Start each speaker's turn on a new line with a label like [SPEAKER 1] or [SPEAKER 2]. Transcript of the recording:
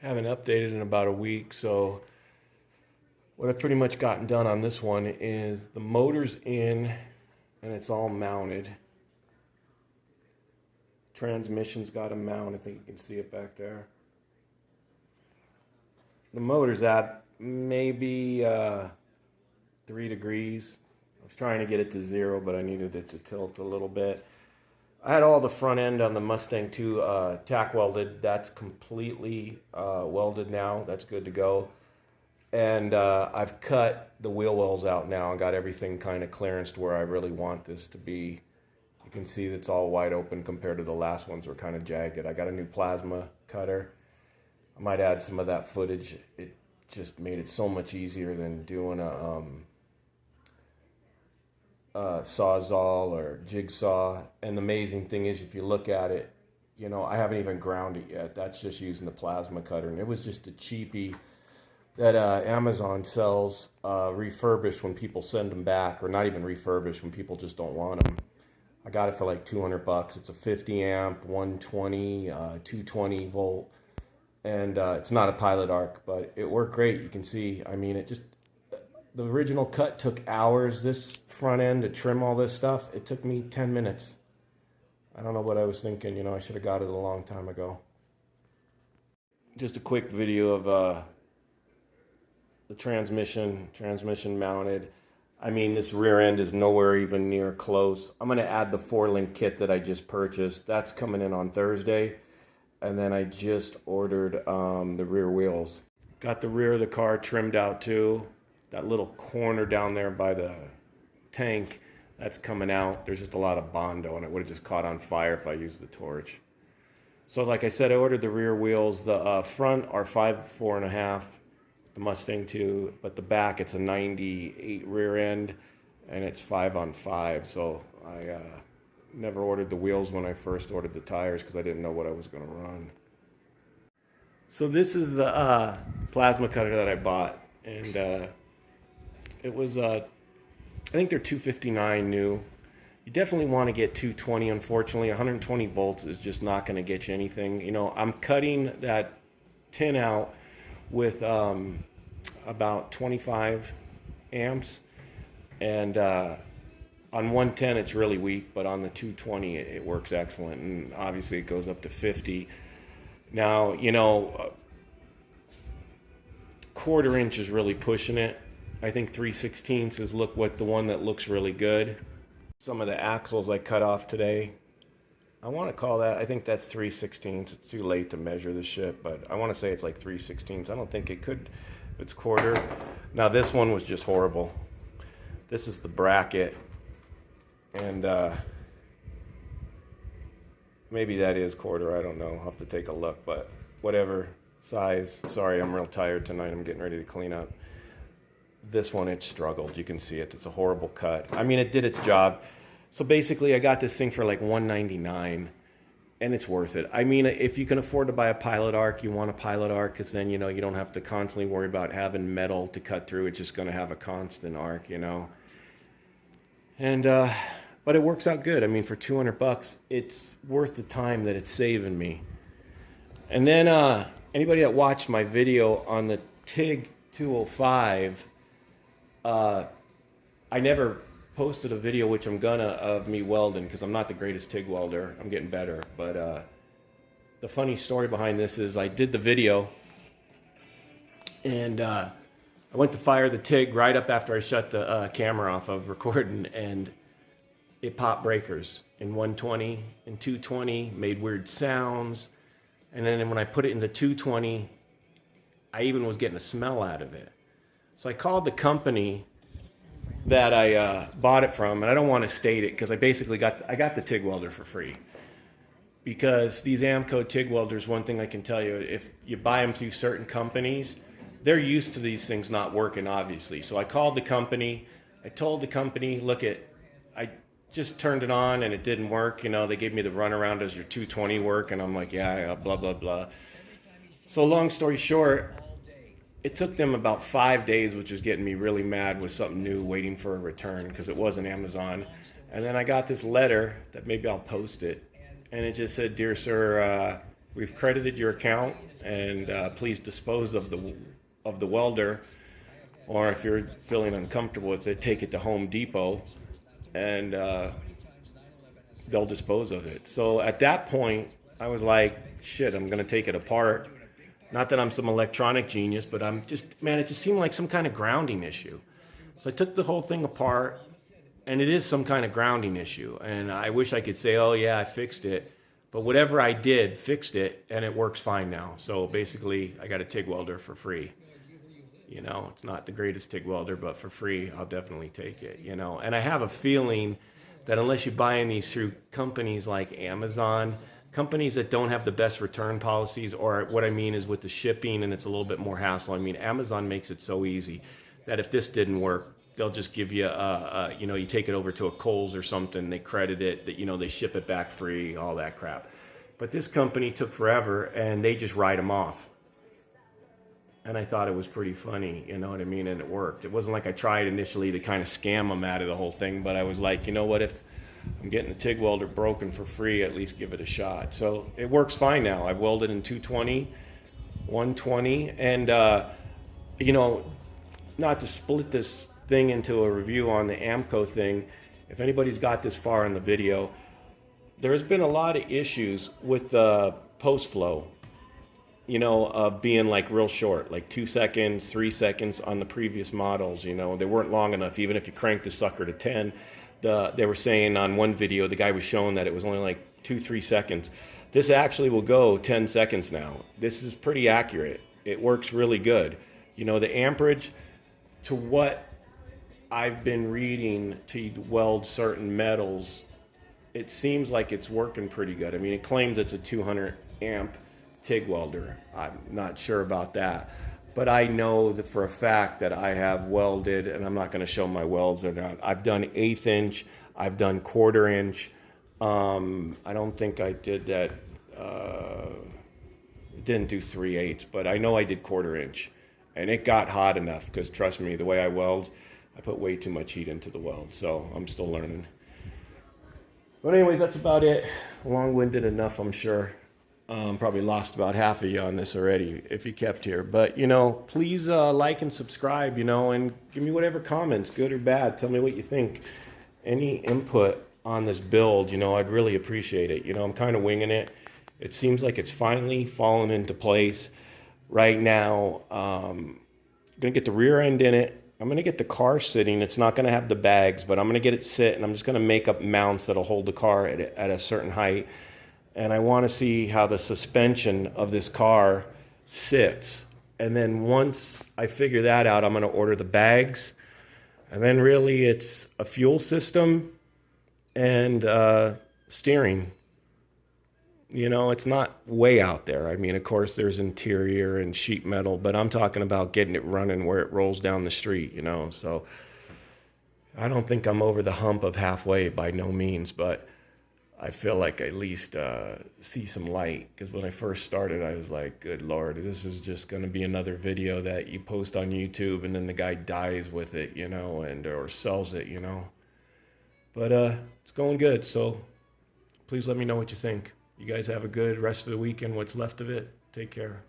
[SPEAKER 1] Haven't updated in about a week, so what I've pretty much gotten done on this one is the motor's in and it's all mounted. Transmission's got a mount. I think you can see it back there. The motor's at maybe 3 degrees. I was trying to get it to 0, but I needed it to tilt a little bit. I had all the front end on the Mustang 2 tack welded. That's completely welded now. That's good to go. And I've cut the wheel wells out now and got everything kind of clearanced where I really want this to be. You can see that's all wide open compared to the last ones were kind of jagged. I got a new plasma cutter. I might add some of that footage. It just made it so much easier than doing a sawzall or jigsaw. And the amazing thing is, if you look at it, you know, I haven't even ground it yet. That's just using the plasma cutter, and it was just a cheapie that Amazon sells refurbished when people send them back, or not even refurbished when people just don't want them. I got it for like $200. It's a 50 amp, 120, 220 volt, and it's not a pilot arc, but it worked great. You can see, I mean, it just, the original cut took hours. This front end to trim all this stuff, it took me 10 minutes. I don't know what I was thinking, you know, I should have got it a long time ago. Just a quick video of the transmission mounted. I mean, this rear end is nowhere even near close. I'm going to add the 4-link kit that I just purchased. That's coming in on Thursday. And then I just ordered the rear wheels. Got the rear of the car trimmed out too. That little corner down there by the tank, that's coming out. There's just a lot of Bondo, and it would have just caught on fire if I used the torch. So like I said, I ordered the rear wheels. The front are 5'4.5", the Mustang 2, but the back, it's a 98 rear end, and it's 5'on'5". So I never ordered the wheels when I first ordered the tires because I didn't know what I was going to run. So this is the plasma cutter that I bought, and it was I think they're $259 new. You definitely want to get 220. Unfortunately, 120 volts is just not going to get you anything. You know, I'm cutting that tin out with about 25 amps, and on 110 it's really weak, but on the 220 it works excellent, and obviously it goes up to 50. Now, you know, 1/4 inch is really pushing it. I think 3/16 is the one that looks really good. Some of the axles I cut off today, I want to call that, I think that's 3/16. It's too late to measure this shit, but I want to say it's like 3/16. I don't think it could, if it's 1/4. Now this one was just horrible. This is the bracket, and maybe that is 1/4, I don't know. I'll have to take a look, but whatever size. Sorry, I'm real tired tonight. I'm getting ready to clean up. This one, it struggled. You can see it. It's a horrible cut. I mean, it did its job. So basically, I got this thing for like $199, and it's worth it. I mean, if you can afford to buy a pilot arc, you want a pilot arc, because then, you know, you don't have to constantly worry about having metal to cut through. It's just going to have a constant arc, you know. And but it works out good. I mean, for $200, it's worth the time that it's saving me. And then anybody that watched my video on the TIG 205, I never posted a video, which I'm gonna, of me welding, because I'm not the greatest TIG welder. I'm getting better. But the funny story behind this is I did the video, and I went to fire the TIG right up after I shut the camera off of recording, and it popped breakers in 120 and 220, made weird sounds. And then when I put it in the 220, I even was getting a smell out of it. So I called the company that I bought it from, and I don't want to state it because I basically got the TIG welder for free. Because these Amico TIG welders, one thing I can tell you, if you buy them through certain companies, they're used to these things not working, obviously. So I called the company. I told the company, look, I just turned it on and it didn't work. You know, they gave me the runaround, does your 220 work? And I'm like, yeah, blah, blah, blah. So long story short, it took them about 5 days, which was getting me really mad with something new, waiting for a return, because it wasn't Amazon. And then I got this letter that maybe I'll post it. And it just said, "Dear sir, we've credited your account, and please dispose of the welder, or if you're feeling uncomfortable with it, take it to Home Depot, and they'll dispose of it. So at that point, I was like, shit, I'm gonna take it apart. Not that I'm some electronic genius, but I'm just, man, it just seemed like some kind of grounding issue. So I took the whole thing apart, and it is some kind of grounding issue. And I wish I could say, oh yeah, I fixed it. But whatever I did, fixed it, and it works fine now. So basically, I got a TIG welder for free. You know, it's not the greatest TIG welder, but for free, I'll definitely take it, you know. And I have a feeling that unless you're buying these through companies like Amazon, companies that don't have the best return policies, or what I mean is with the shipping and it's a little bit more hassle. I mean, Amazon makes it so easy that if this didn't work, they'll just give you you know, you take it over to a Kohl's or something, they credit it, that, you know, they ship it back free, all that crap. But this company took forever, and they just write them off. And I thought it was pretty funny, you know what I mean? And it worked. It wasn't like I tried initially to kind of scam them out of the whole thing, but I was like, you know what, if I'm getting a TIG welder broken for free, at least give it a shot. So it works fine now. I've welded in 220, 120, and, you know, not to split this thing into a review on the Amico thing, if anybody's got this far in the video, there's been a lot of issues with the post flow, you know, being like real short, like 2 seconds, 3 seconds on the previous models. You know, they weren't long enough. Even if you cranked the sucker to 10, they were saying on one video, the guy was showing that it was only like 2-3 seconds. This actually will go 10 seconds now. This is pretty accurate. It works really good. You know, the amperage, to what I've been reading to weld certain metals, it seems like it's working pretty good. I mean, it claims it's a 200 amp TIG welder. I'm not sure about that, but I know that for a fact that I have welded, and I'm not going to show my welds or not. I've done 1/8 inch, I've done 1/4 inch. I don't think I did that. Didn't do 3/8, but I know I did 1/4 inch, and it got hot enough, because trust me, the way I weld, I put way too much heat into the weld, so I'm still learning. But anyways, that's about it. Long-winded enough, I'm sure. Probably lost about half of you on this already, if you kept here. But, you know, please like and subscribe, you know, and give me whatever comments, good or bad. Tell me what you think. Any input on this build, you know, I'd really appreciate it. You know, I'm kind of winging it. It seems like it's finally fallen into place. Right now, I'm going to get the rear end in it. I'm going to get the car sitting. It's not going to have the bags, but I'm going to get it sit, and I'm just going to make up mounts that'll hold the car at a certain height. And I want to see how the suspension of this car sits. And then once I figure that out, I'm going to order the bags. And then really it's a fuel system and steering. You know, it's not way out there. I mean, of course, there's interior and sheet metal, but I'm talking about getting it running where it rolls down the street, you know. So I don't think I'm over the hump of halfway by no means, but I feel like I at least see some light. Because when I first started, I was like, good Lord, this is just going to be another video that you post on YouTube and then the guy dies with it, you know, and or sells it, you know. But it's going good, so please let me know what you think. You guys have a good rest of the weekend, what's left of it. Take care.